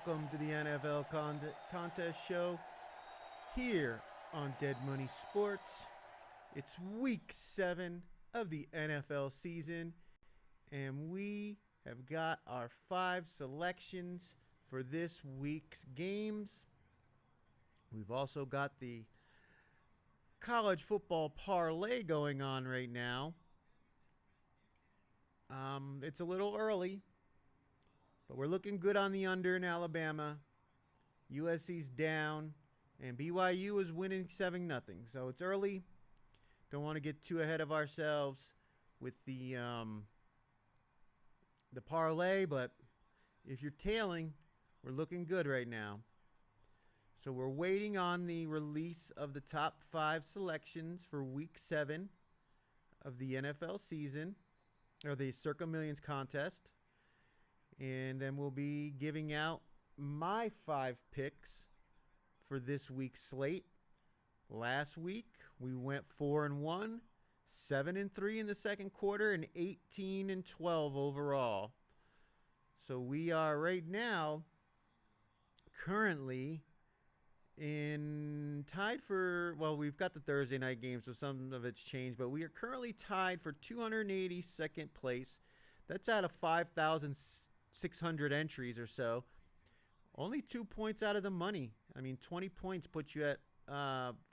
Welcome to the NFL Contest Show here on Dead Money Sports. It's week 7 of the NFL season, and we have got our 5 selections for this week's games. We've also got the college football parlay going on right now. It's a little early, but we're looking good on the under in Alabama. USC's down, and BYU is winning 7-0. So it's early. Don't want to get too ahead of ourselves with the parlay, but if you're tailing, we're looking good right now. So we're waiting on the release of the top 5 selections for week 7 of the NFL season, or the Circa Millions contest. And then we'll be giving out my 5 picks for this week's slate. Last week, we went 4-1, 7-3 in the second quarter, and 18-12 overall. So we are right now currently tied for, well, we've got the Thursday night game, so some of it's changed, but we are currently tied for 282nd place. That's out of 5,600 entries or so. Only 2 points out of the money. I mean, 20 points puts you at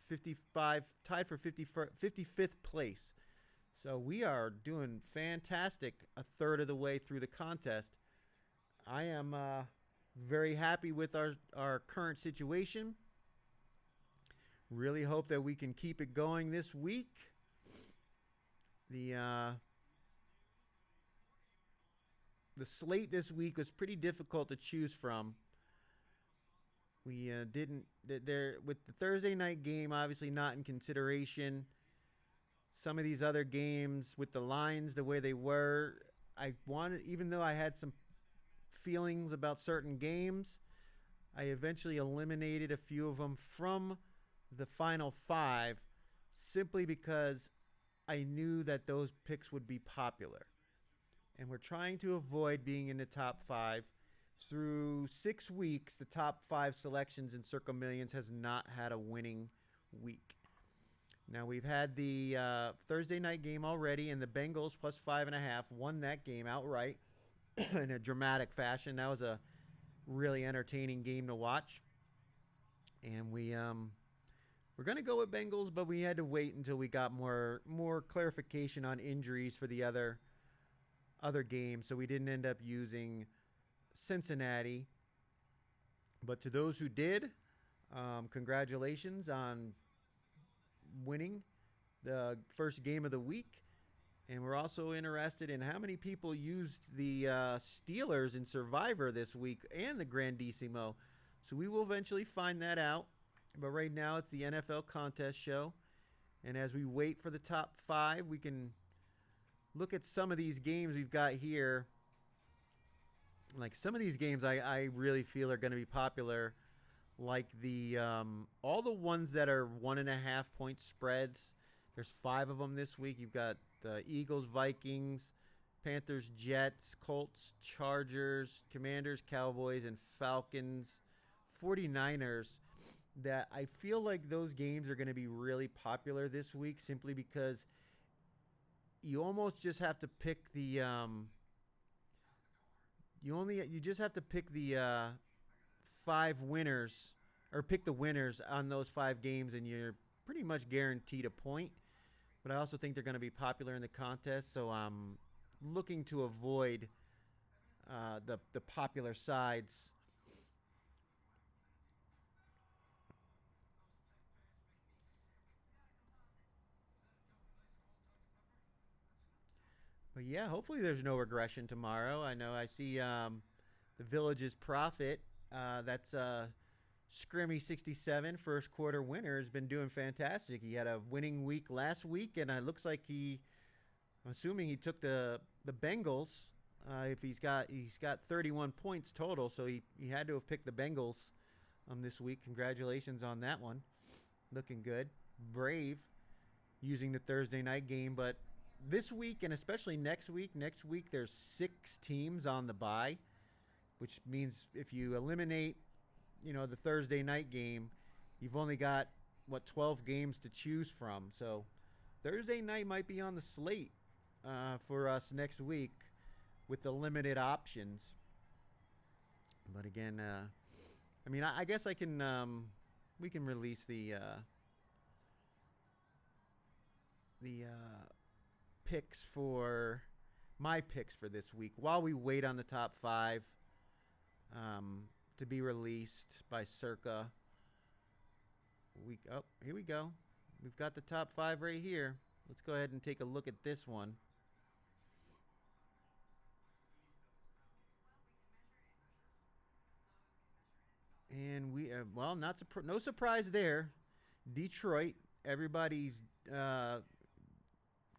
55, tied for 55th place. So we are doing fantastic a third of the way through the contest. I am very happy with our current situation. Really hope that we can keep it going this week. The slate this week was pretty difficult to choose from. We didn't there with the Thursday night game obviously not in consideration. Some of these other games with the lines the way they were, even though I had some feelings about certain games, I eventually eliminated a few of them from the final 5 simply because I knew that those picks would be popular. And we're trying to avoid being in the top 5. Through 6 weeks, the top 5 selections in Circa Millions has not had a winning week. Now, we've had the Thursday night game already, and the Bengals plus 5.5 won that game outright in a dramatic fashion. That was a really entertaining game to watch. And we're going to go with Bengals, but we had to wait until we got more clarification on injuries for the other games, so we didn't end up using Cincinnati. But to those who did, congratulations on winning the first game of the week. And we're also interested in how many people used the Steelers in Survivor this week and the Grandissimo. So we will eventually find that out. But right now it's the NFL Contest Show. And as we wait for the top 5, we can look at some of these games we've got here. Like some of these games I really feel are going to be popular. Like the all the ones that are 1.5 point spreads. There's 5 of them this week. You've got the Eagles, Vikings, Panthers, Jets, Colts, Chargers, Commanders, Cowboys, and Falcons, 49ers. That I feel like those games are going to be really popular this week simply because you almost just have to pick the you just have to pick the 5 winners, or pick the winners on those 5 games, and you're pretty much guaranteed a point. But I also think they're going to be popular in the contest, so I'm looking to avoid the popular sides. But yeah, hopefully there's no regression tomorrow. I know I see the Village's Profit. That's Scrimmy 67, first quarter winner, has been doing fantastic. He had a winning week last week, and it looks like I'm assuming he took the Bengals. If he's got 31 points total, so he had to have picked the Bengals this week. Congratulations on that one. Looking good. Brave using the Thursday night game, but this week and especially next week there's 6 teams on the bye. which means if you eliminate, the Thursday night game, you've only got, 12 games to choose from. So Thursday night might be on the slate for us next week with the limited options. But again, I guess we can release the picks for my picks for this week while we wait on the top five to be released by Circa. Here we go. We've got the top five right here. Let's go ahead and take a look at this one. And no surprise there. Detroit, everybody's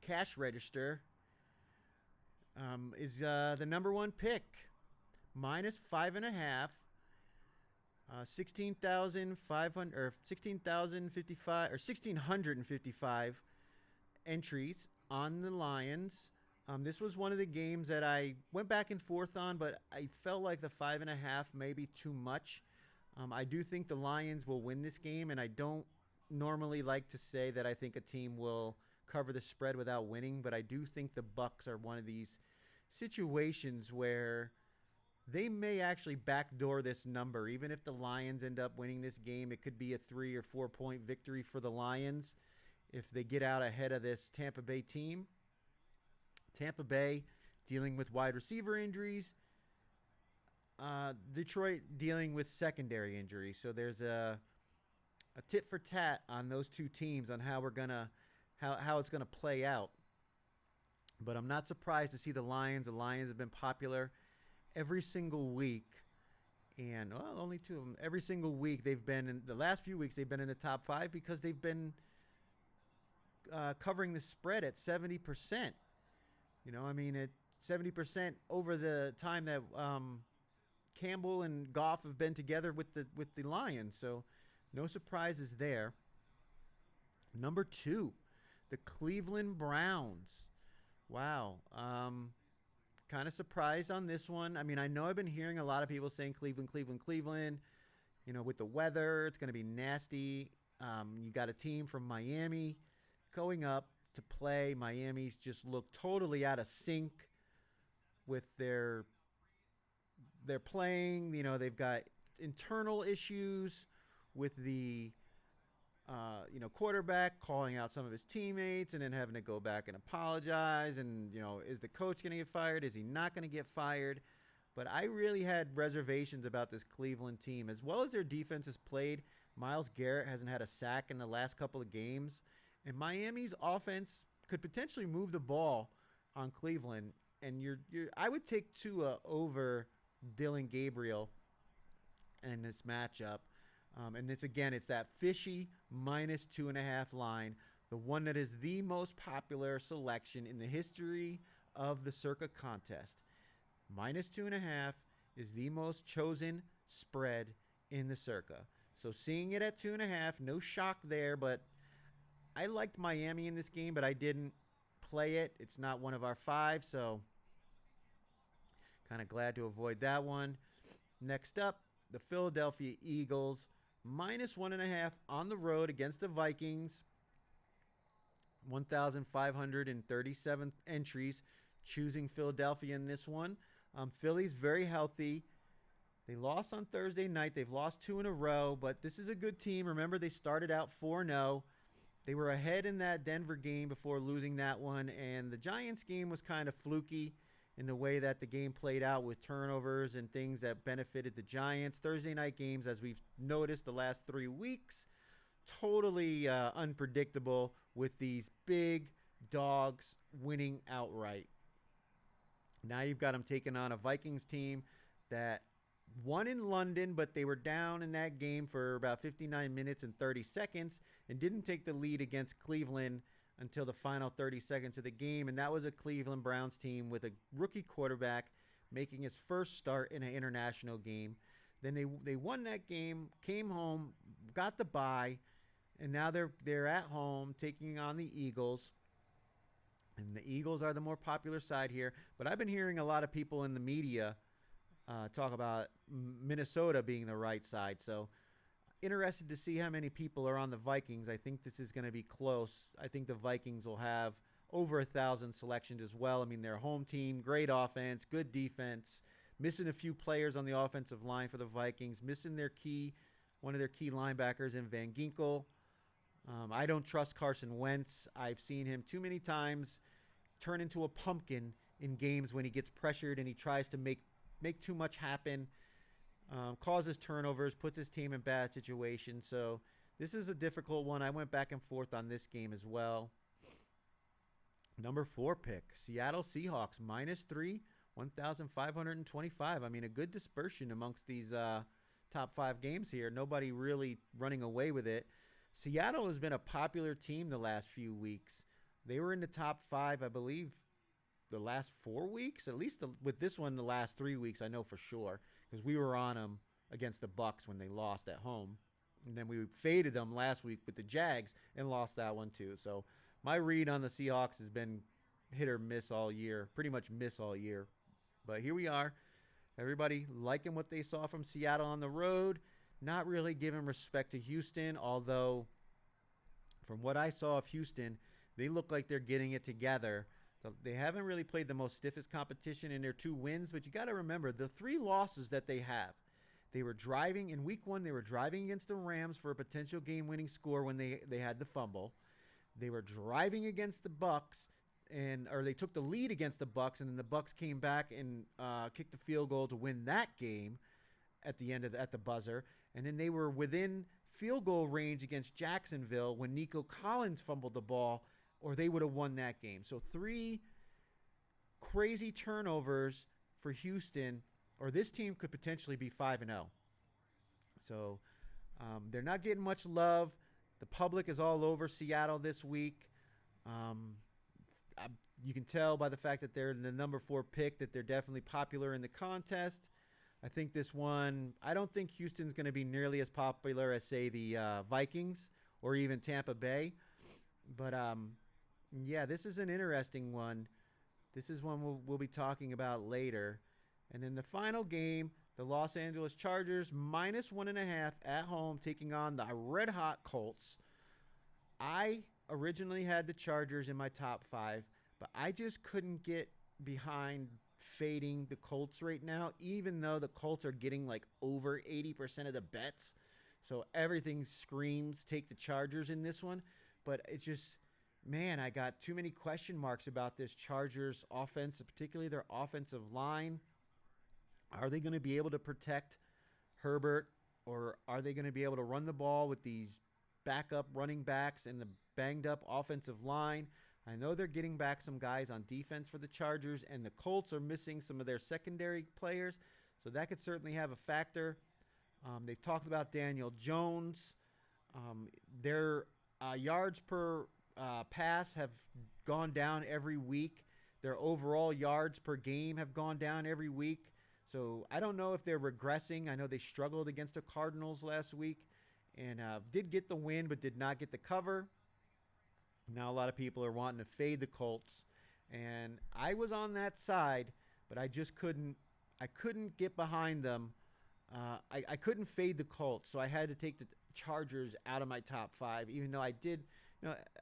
cash register, is the number one pick, minus 5.5. 16,500 or 16,055 or 1,655 entries on the Lions. This was one of the games that I went back and forth on, but I felt like the 5.5 may be too much. I do think the Lions will win this game, and I don't normally like to say that I think a team will cover the spread without winning, but I do think the Bucs are one of these situations where they may actually backdoor this number. Even if the Lions end up winning this game, it could be a 3 or 4 point victory for the Lions if they get out ahead of this Tampa Bay team. Tampa Bay dealing with wide receiver injuries. Detroit dealing with secondary injuries. So there's a tit for tat on those two teams on how how it's gonna play out. But I'm not surprised to see the Lions. The Lions have been popular every single week, and only two of them. Every single week they've been in the last few weeks. They've been in the top five because they've been covering the spread at 70%. At 70% over the time that Campbell and Goff have been together with the Lions. So no surprises there. Number two, the Cleveland Browns. Wow. Kind of surprised on this one. I know I've been hearing a lot of people saying Cleveland. With the weather, it's going to be nasty. You got a team from Miami going up to play. Miami's just look totally out of sync with their playing. They've got internal issues with the quarterback calling out some of his teammates and then having to go back and apologize. And, is the coach going to get fired? Is he not going to get fired? But I really had reservations about this Cleveland team. As well as their defense has played, Myles Garrett hasn't had a sack in the last couple of games. And Miami's offense could potentially move the ball on Cleveland. And I would take Tua over Dylan Gabriel in this matchup. And it's that fishy minus 2.5 line, the one that is the most popular selection in the history of the Circa contest. Minus 2.5 is the most chosen spread in the Circa. So seeing it at 2.5, no shock there, but I liked Miami in this game, but I didn't play it. It's not one of our five, so kind of glad to avoid that one. Next up, the Philadelphia Eagles. Minus 1.5 on the road against the Vikings. 1,537 entries choosing Philadelphia in this one. Philly's very healthy. They lost on Thursday night. They've lost 2 in a row, but this is a good team. Remember, they started out 4-0. They were ahead in that Denver game before losing that one, and the Giants game was kind of fluky in the way that the game played out with turnovers and things that benefited the Giants. Thursday night games, as we've noticed the last 3 weeks, totally unpredictable with these big dogs winning outright. Now you've got them taking on a Vikings team that won in London, but they were down in that game for about 59 minutes and 30 seconds and didn't take the lead against Cleveland until the final 30 seconds of the game. And that was a Cleveland Browns team with a rookie quarterback making his first start in an international game. Then they won that game, came home, got the bye, and now they're at home taking on the Eagles. And the Eagles are the more popular side here. But I've been hearing a lot of people in the media talk about Minnesota being the right side. So interested to see how many people are on the Vikings. I think this is going to be close. I think the Vikings will have over 1,000 selections as well. I mean, they're a home team, great offense, good defense, missing a few players on the offensive line for the Vikings, missing one of their key linebackers in Van Ginkel. I don't trust Carson Wentz. I've seen him too many times turn into a pumpkin in games when he gets pressured and he tries to make too much happen. Causes turnovers, puts his team in bad situations. So this is a difficult one. I went back and forth on this game as well. Number 4 pick, Seattle Seahawks, -3, 1,525. I mean, a good dispersion amongst these top 5 games here. Nobody really running away with it. Seattle has been a popular team the last few weeks. They were in the top 5, I believe, the last 4 weeks. At least with this one, the last 3 weeks, I know for sure, because we were on them against the Bucs when they lost at home. And then we faded them last week with the Jags and lost that one too. So my read on the Seahawks has been hit or miss all year, pretty much miss all year. But here we are. Everybody liking what they saw from Seattle on the road. Not really giving respect to Houston, although from what I saw of Houston, they look like they're getting it together. They haven't really played the most stiffest competition in their 2 wins, but you got to remember the 3 losses that they have. They were driving in week 1. They were driving against the Rams for a potential game-winning score when they had the fumble. They were driving against the Bucs, or they took the lead against the Bucs, and then the Bucs came back and kicked the field goal to win that game at the end at the buzzer. And then they were within field goal range against Jacksonville when Nico Collins fumbled the ball, or they would have won that game. So 3 crazy turnovers for Houston, or this team could potentially be 5-0. So they're not getting much love. The public is all over Seattle this week. You can tell by the fact that they're the number 4 pick that they're definitely popular in the contest. I think this one, I don't think Houston's going to be nearly as popular as, say, the Vikings or even Tampa Bay. But, yeah, this is an interesting one. This is one we'll be talking about later. And then the final game, the Los Angeles Chargers, -1.5 at home, taking on the red-hot Colts. I originally had the Chargers in my top 5, but I just couldn't get behind fading the Colts right now, even though the Colts are getting like over 80% of the bets. So everything screams take the Chargers in this one. But it's just, man, I got too many question marks about this Chargers offense, particularly their offensive line. Are they going to be able to protect Herbert, or are they going to be able to run the ball with these backup running backs and the banged up offensive line? I know they're getting back some guys on defense for the Chargers, and the Colts are missing some of their secondary players, so that could certainly have a factor. They've talked about Daniel Jones. Their yards per pass have gone down every week. Their overall yards per game have gone down every week. So I don't know if they're regressing. I know they struggled against the Cardinals last week and did get the win but did not get the cover. Now a lot of people are wanting to fade the Colts, and I was on that side, but I just couldn't get behind them. I couldn't fade the Colts, so I had to take the Chargers out of my top 5, even though I did.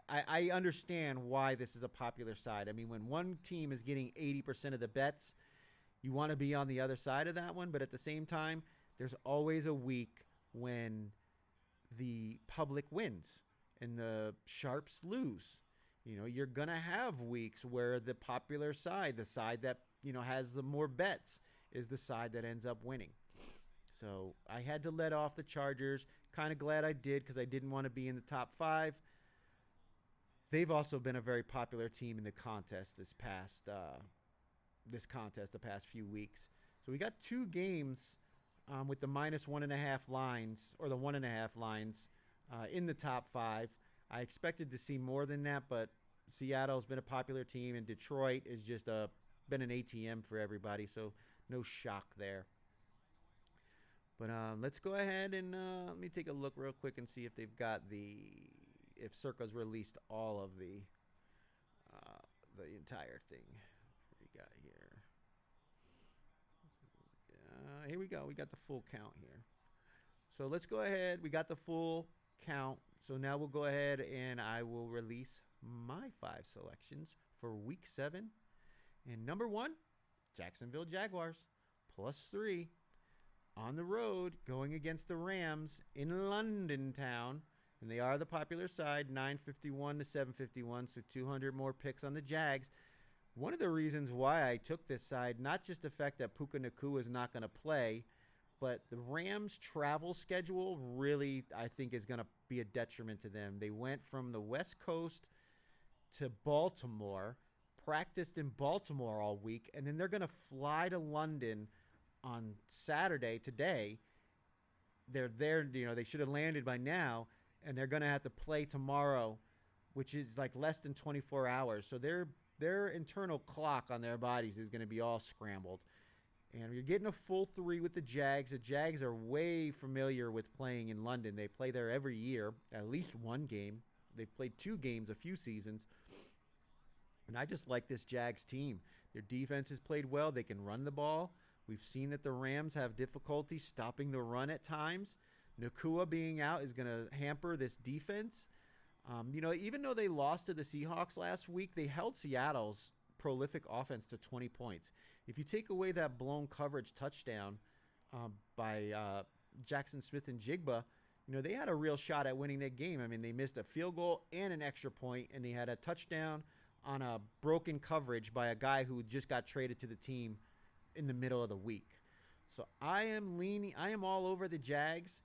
I understand why this is a popular side. I mean, when one team is getting 80% of the bets, you want to be on the other side of that one, but at the same time, there's always a week when the public wins and the sharps lose. You're going to have weeks where the popular side, the side that, has the more bets, is the side that ends up winning. So I had to let off the Chargers. Kind of glad I did, because I didn't want to be in the top 5. They've also been a very popular team in the contest the past few weeks. So we got 2 games with the -1.5 lines, or the 1.5 lines, in the top 5. I expected to see more than that, but Seattle's been a popular team, and Detroit is just been an ATM for everybody, so no shock there. But let's go ahead and let me take a look real quick and see if they've got if Circa's released all of the entire thing. What do we got here? Here we go. We got the full count here. So let's go ahead. We got the full count. So now we'll go ahead and I will release my 5 selections for week 7. And number 1, Jacksonville Jaguars +3 on the road going against the Rams in London town. And they are the popular side, 951 to 751, so 200 more picks on the Jags. One of the reasons why I took this side, not just the fact that Puka Nacua is not going to play, but the Rams' travel schedule really, I think, is going to be a detriment to them. They went from the West Coast to Baltimore, practiced in Baltimore all week, and then they're going to fly to London on Saturday, today. They're there, they should have landed by now, and they're going to have to play tomorrow, which is like less than 24 hours. So their internal clock on their bodies is going to be all scrambled. And you're getting a full 3 with the Jags. The Jags are way familiar with playing in London. They play there every year, at least one game. They've played 2 games a few seasons. And I just like this Jags team. Their defense has played well. They can run the ball. We've seen that the Rams have difficulty stopping the run at times. Nacua being out is going to hamper this defense. Even though they lost to the Seahawks last week, they held Seattle's prolific offense to 20 points. If you take away that blown coverage touchdown by Jackson Smith and Jigba, they had a real shot at winning that game. I mean, they missed a field goal and an extra point, and they had a touchdown on a broken coverage by a guy who just got traded to the team in the middle of the week. So I am all over the Jags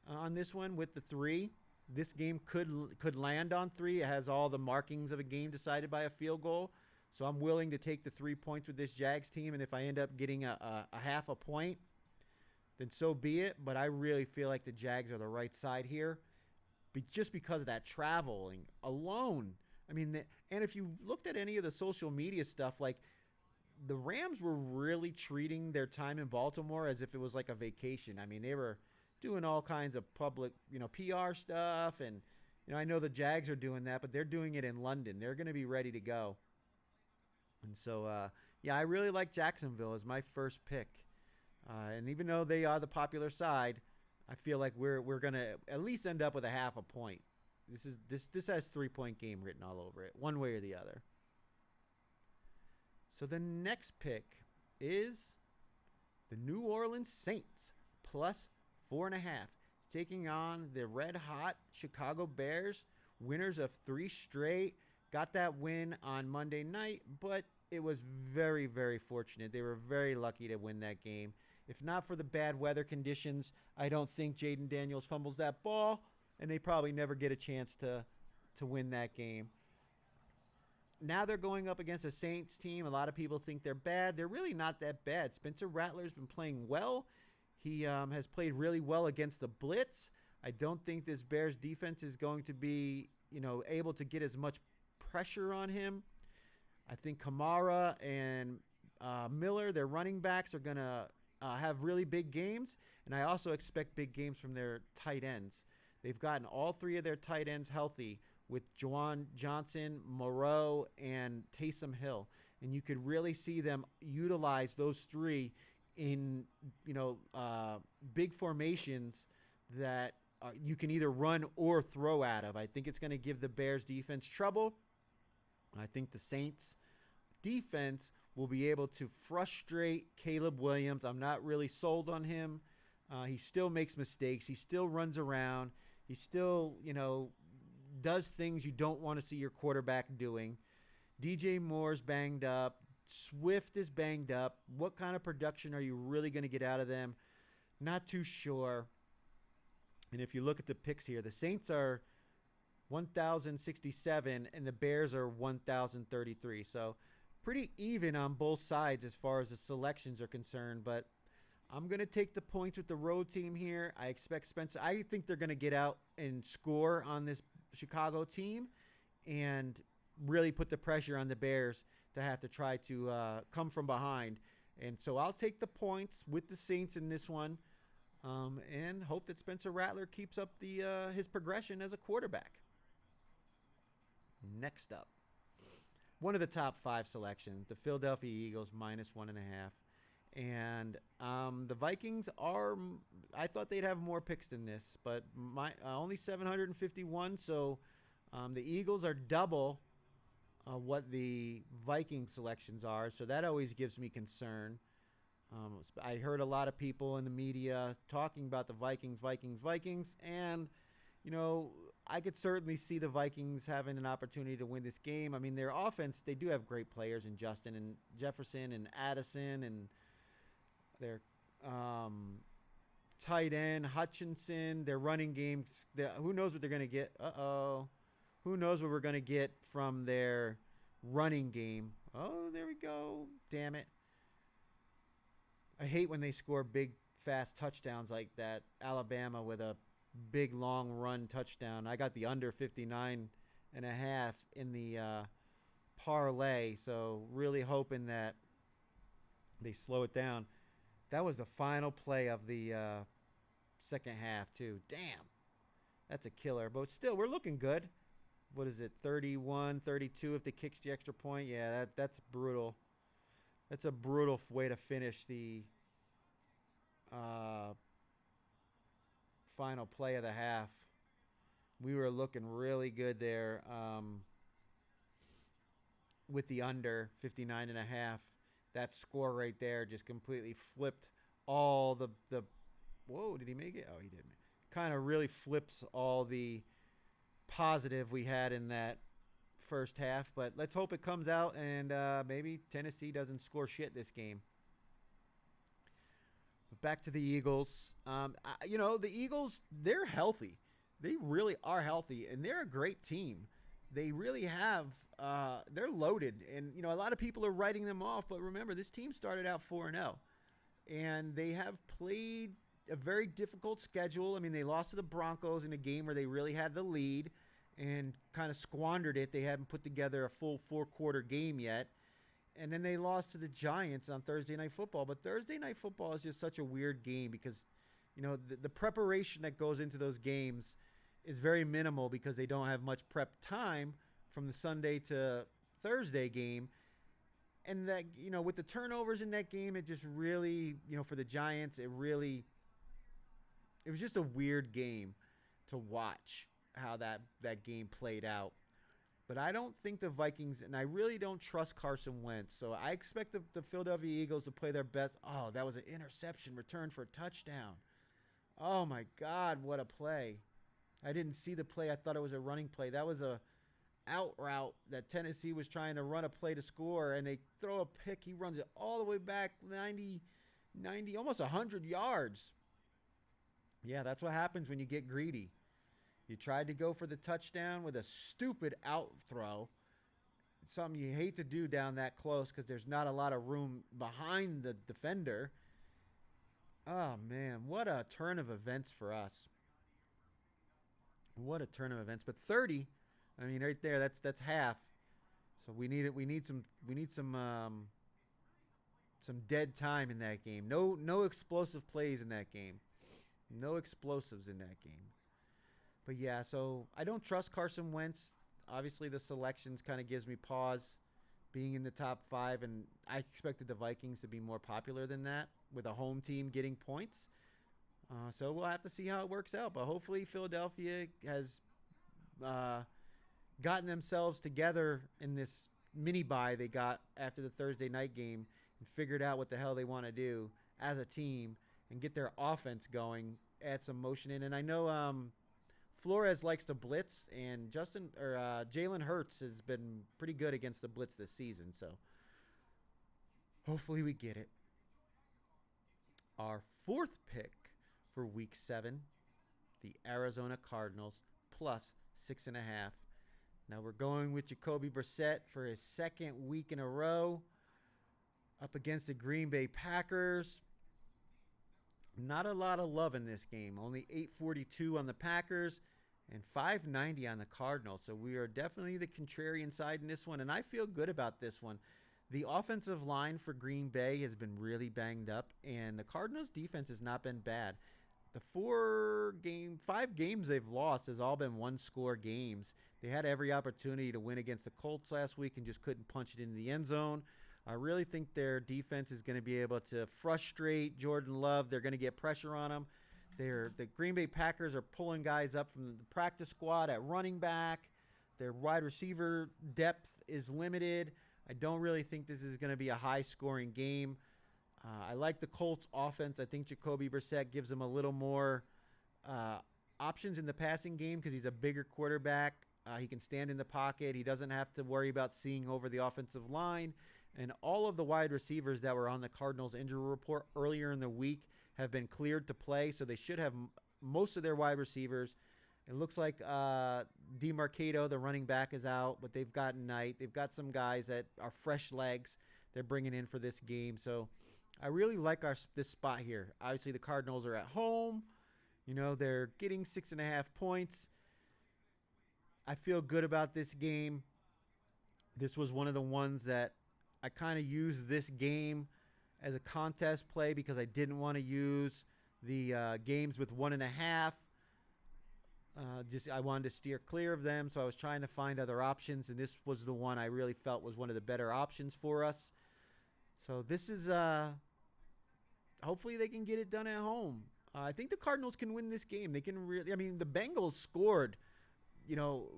on this one with the 3. This game could land on 3. It has all the markings of a game decided by a field goal. So I'm willing to take the 3 points with this Jags team. And if I end up getting a half a point, then so be it. But I really feel like the Jags are the right side here, just because of that traveling alone. I mean, and if you looked at any of the social media stuff, like the Rams were really treating their time in Baltimore as if it was like a vacation. I mean, they were doing all kinds of public, PR stuff. And, I know the Jags are doing that, but they're doing it in London. They're going to be ready to go. And so, I really like Jacksonville as my first pick. And even though they are the popular side, I feel like we're going to at least end up with a half a point. This has 3-point game written all over it, one way or the other. So the next pick is the New Orleans Saints +4.5, taking on the red-hot Chicago Bears, winners of 3 straight. Got that win on Monday night, but it was very, very fortunate. They were very lucky to win that game. If not for the bad weather conditions, I don't think Jaden Daniels fumbles that ball, and they probably never get a chance to win that game. Now they're going up against a Saints team. A lot of people think they're bad. They're really not that bad. Spencer Rattler's been playing well. He has played really well against the blitz. I don't think this Bears defense is going to be, able to get as much pressure on him. I think Kamara and Miller, their running backs, are going to have really big games. And I also expect big games from their tight ends. They've gotten all 3 of their tight ends healthy with Juwan Johnson, Moreau, and Taysom Hill. And you could really see them utilize those 3 in, big formations that you can either run or throw out of. I think it's going to give the Bears defense trouble. I think the Saints defense will be able to frustrate Caleb Williams. I'm not really sold on him. He still makes mistakes. He still runs around. He still, does things you don't want to see your quarterback doing. DJ Moore's banged up. Swift is banged up. What kind of production are you really going to get out of them? Not too sure. And if you look at the picks here, the Saints are 1,067 and the Bears are 1,033. So pretty even on both sides as far as the selections are concerned. But I'm going to take the points with the road team here. I expect Spencer. I think they're going to get out and score on this Chicago team and really put the pressure on the Bears to have to try to come from behind. And so I'll take the points with the Saints in this one and hope that Spencer Rattler keeps up his progression as a quarterback. Next up, one of the top 5 selections, the Philadelphia Eagles -1.5. And the Vikings are, I thought they'd have more picks than this, but only 751. So the Eagles are double what the Viking selections are. So that always gives me concern. I heard a lot of people in the media talking about the Vikings, and I could certainly see the Vikings having an opportunity to win this game. I mean, their offense, they do have great players in Justin and Jefferson and Addison, and their tight end Hutchinson. Their running games, who knows what they're going to get? Who knows what we're going to get from their running game? Oh, there we go. Damn it. I hate when they score big, fast touchdowns like that. Alabama with a big, long run touchdown. I got the under 59.5 in the parlay, so really hoping that they slow it down. That was the final play of the second half, too. Damn. That's a killer. But still, we're looking good. What is it, 31-32 if they kicks the extra point? Yeah, that's brutal. That's a brutal way to finish the final play of the half. We were looking really good there with the under 59.5. That score right there just completely flipped all the whoa, did he make it? Oh, he didn't. Kind of really flips all the positive we had in that first half, but let's hope it comes out and maybe Tennessee doesn't score shit this game. But back to the Eagles. The Eagles, they're healthy. They really are healthy, and they're a great team. They really have, they're loaded, and, a lot of people are writing them off, but remember, this team started out 4-0, and they have played a very difficult schedule. I mean, they lost to the Broncos in a game where they really had the lead and kind of squandered it. They haven't put together a full four-quarter game yet. And then they lost to the Giants on Thursday Night Football. But Thursday Night Football is just such a weird game because, the preparation that goes into those games is very minimal because they don't have much prep time from the Sunday to Thursday game. And that, with the turnovers in that game, it just really, for the Giants, it was just a weird game to watch how that game played out. But I don't think the Vikings, and I really don't trust Carson Wentz, so I expect the Philadelphia Eagles to play their best. Oh, that was an interception returned for a touchdown. Oh, my God, what a play. I didn't see the play. I thought it was a running play. That was a out route that Tennessee was trying to run a play to score, and they throw a pick. He runs it all the way back 90, almost 100 yards. Yeah, that's what happens when you get greedy. You tried to go for the touchdown with a stupid out throw. It's something you hate to do down that close because there's not a lot of room behind the defender. Oh, man, what a turn of events for us. What a turn of events. But 30, I mean, right there, that's half. So we need it. We need some dead time in that game. No explosive plays in that game. No explosives in that game. But yeah, so I don't trust Carson Wentz. Obviously, the selections kind of gives me pause being in the top 5, and I expected the Vikings to be more popular than that with a home team getting points. So we'll have to see how it works out. But hopefully Philadelphia has gotten themselves together in this mini bye they got after the Thursday night game and figured out what the hell they want to do as a team and get their offense going, add some motion in. And I know Flores likes to blitz, and Jalen Hurts has been pretty good against the blitz this season. So hopefully we get it. Our fourth pick for Week 7, the Arizona Cardinals, plus 6.5. Now we're going with Jacoby Brissett for his second week in a row up against the Green Bay Packers. Not a lot of love in this game. Only 842 on the Packers and 590 on the Cardinals. So we are definitely the contrarian side in this one, and I feel good about this one. The offensive line for Green Bay has been really banged up, and the Cardinals' defense has not been bad. The 5 games they've lost has all been one-score games. They had every opportunity to win against the Colts last week and just couldn't punch it into the end zone. I really think their defense is going to be able to frustrate Jordan Love. They're going to get pressure on him. The Green Bay Packers are pulling guys up from the practice squad at running back. Their wide receiver depth is limited. I don't really think this is going to be a high-scoring game. I like the Colts' offense. I think Jacoby Brissett gives them a little more options in the passing game because he's a bigger quarterback. He can stand in the pocket. He doesn't have to worry about seeing over the offensive line. And all of the wide receivers that were on the Cardinals injury report earlier in the week have been cleared to play, so they should have most of their wide receivers. It looks like DeMarcado, the running back, is out, but they've got Knight. They've got some guys that are fresh legs they're bringing in for this game. So I really like this spot here. Obviously, the Cardinals are at home. They're getting 6.5 points. I feel good about this game. This was one of the ones that I kind of used this game as a contest play because I didn't want to use the games with 1.5. I wanted to steer clear of them, so I was trying to find other options, and this was the one I really felt was one of the better options for us. So this is hopefully they can get it done at home. I think the Cardinals can win this game. They can really. I mean, the Bengals scored,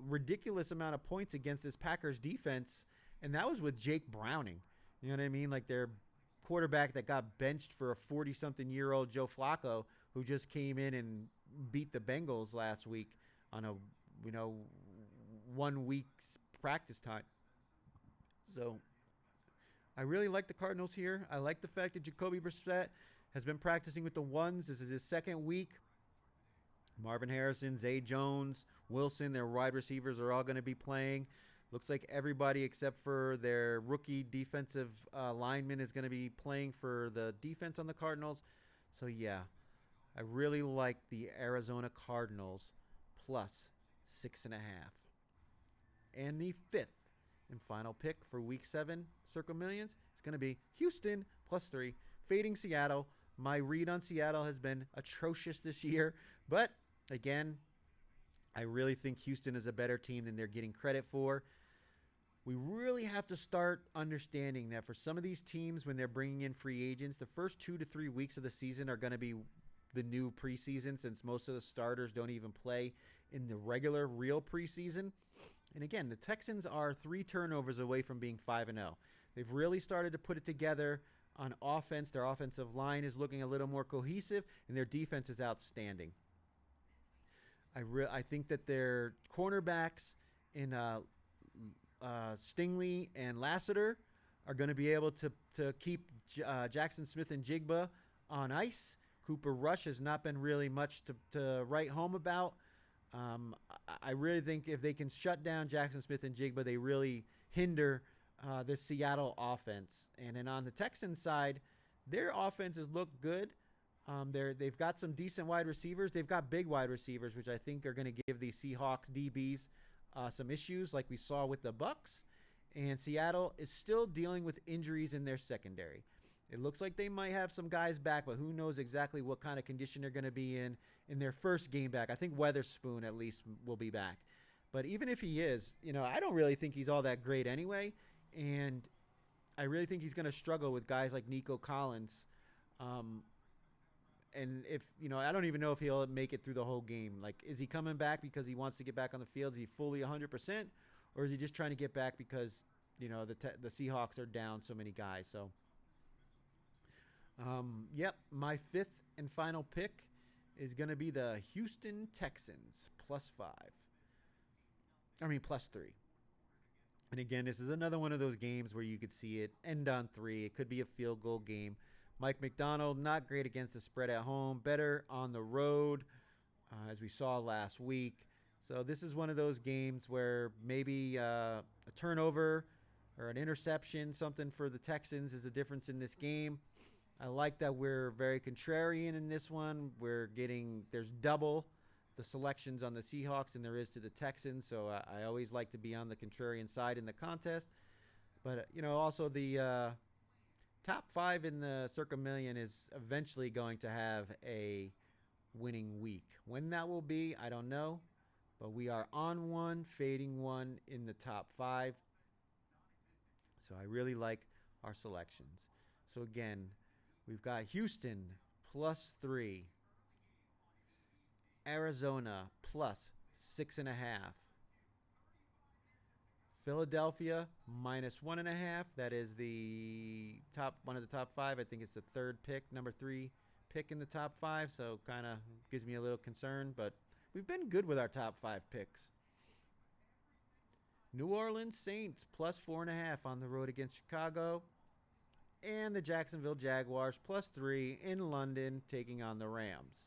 ridiculous amount of points against this Packers defense, and that was with Jake Browning. You know what I mean? Like their quarterback that got benched for a 40-something-year-old Joe Flacco, who just came in and beat the Bengals last week on a 1 week's practice time. So I really like the Cardinals here. I like the fact that Jacoby Brissett has been practicing with the ones. This is his second week. Marvin Harrison, Zay Jones, Wilson, their wide receivers are all going to be playing. Looks like everybody except for their rookie defensive lineman is going to be playing for the defense on the Cardinals. So, yeah, I really like the Arizona Cardinals plus 6.5. And the fifth and final pick for Week 7, Circa Millions, is going to be Houston plus 3, fading Seattle. My read on Seattle has been atrocious this year, but again, I really think Houston is a better team than they're getting credit for. We really have to start understanding that for some of these teams, when they're bringing in free agents, the first 2 to 3 weeks of the season are going to be the new preseason, since most of the starters don't even play in the regular, real preseason. And again, the Texans are 3 turnovers away from being 5-0. They've really started to put it together on offense. Their offensive line is looking a little more cohesive, and their defense is outstanding. I think that their cornerbacks in Stingley and Lassiter are going to be able to keep Jackson Smith and Jigba on ice. Cooper Rush has not been really much to write home about. I really think if they can shut down Jackson Smith and Jigba, they really hinder this Seattle offense. And then on the Texans side, their offenses look good. They've got some decent wide receivers. They've got big wide receivers, which I think are going to give the Seahawks DBs some issues like we saw with the Bucs. And Seattle is still dealing with injuries in their secondary. It looks like they might have some guys back, but who knows exactly what kind of condition they're going to be in their first game back. I think Weatherspoon at least will be back. But even if he is, I don't really think he's all that great anyway. And I really think he's going to struggle with guys like Nico Collins. And if, I don't even know if he'll make it through the whole game. Like, is he coming back because he wants to get back on the field? Is he fully 100%? Or is he just trying to get back because, the Seahawks are down so many guys? So, my fifth and final pick is going to be the Houston Texans plus 3. And again, this is another one of those games where you could see it end on 3. It could be a field goal game. Mike McDonald, not great against the spread at home, better on the road, as we saw last week. So this is one of those games where maybe a turnover or an interception, something for the Texans, is the difference in this game. I like that we're very contrarian in this one. There's double the selections on the Seahawks than there is to the Texans, so I always like to be on the contrarian side in the contest. But, also the top 5 in the Circa Million is eventually going to have a winning week. When that will be, I don't know. But we are on one, fading one in the top 5. So I really like our selections. So again, we've got Houston +3, Arizona +6.5, Philadelphia -1.5. That is the one of the top 5. I think it's the third pick, number 3 pick in the top 5. So kind of gives me a little concern, but we've been good with our top 5 picks. New Orleans Saints +4.5 on the road against Chicago. And the Jacksonville Jaguars +3 in London taking on the Rams.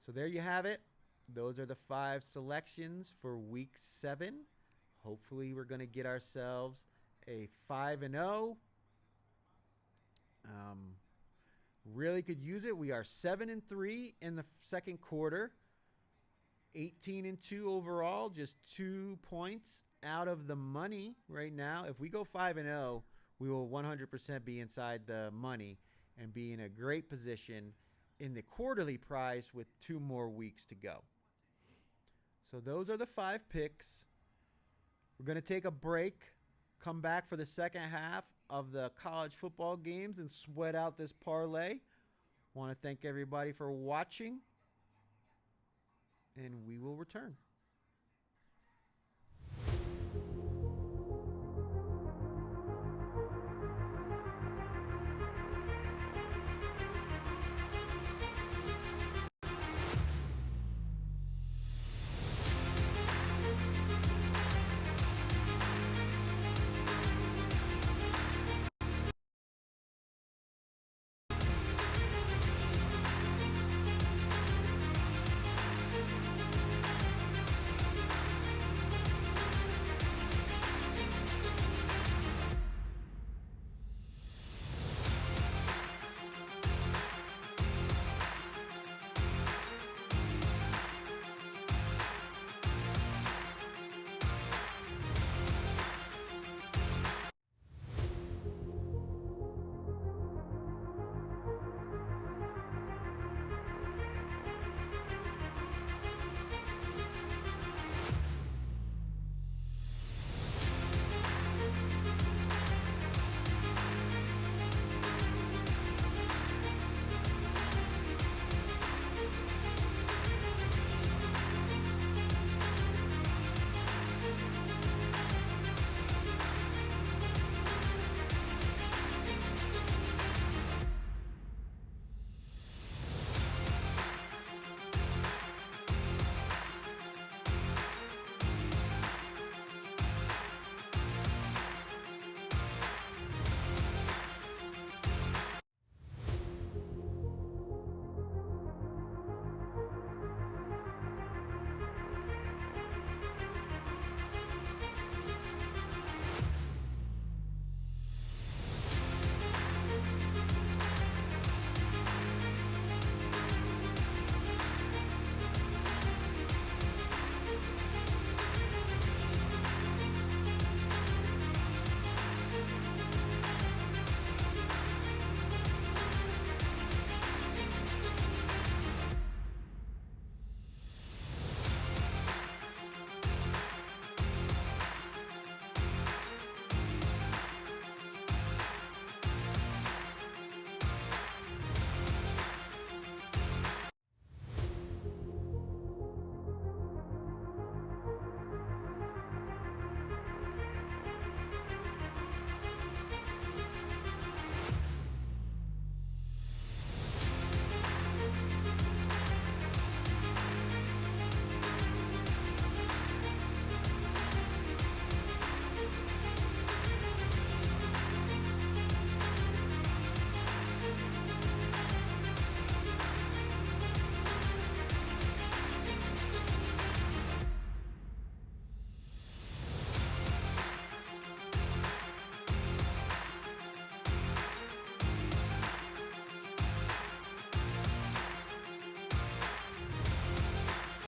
So there you have it. Those are the 5 selections for week 7. Hopefully we're going to get ourselves a 5-0. Really could use it. We are 7-3 in the second quarter. 18-2 overall, just 2 points out of the money right now. If we go 5-0, we will 100% be inside the money and be in a great position in the quarterly prize with 2 more weeks to go. So those are the 5 picks. We're going to take a break, come back for the second half of the college football games and sweat out this parlay. Want to thank everybody for watching, and we will return.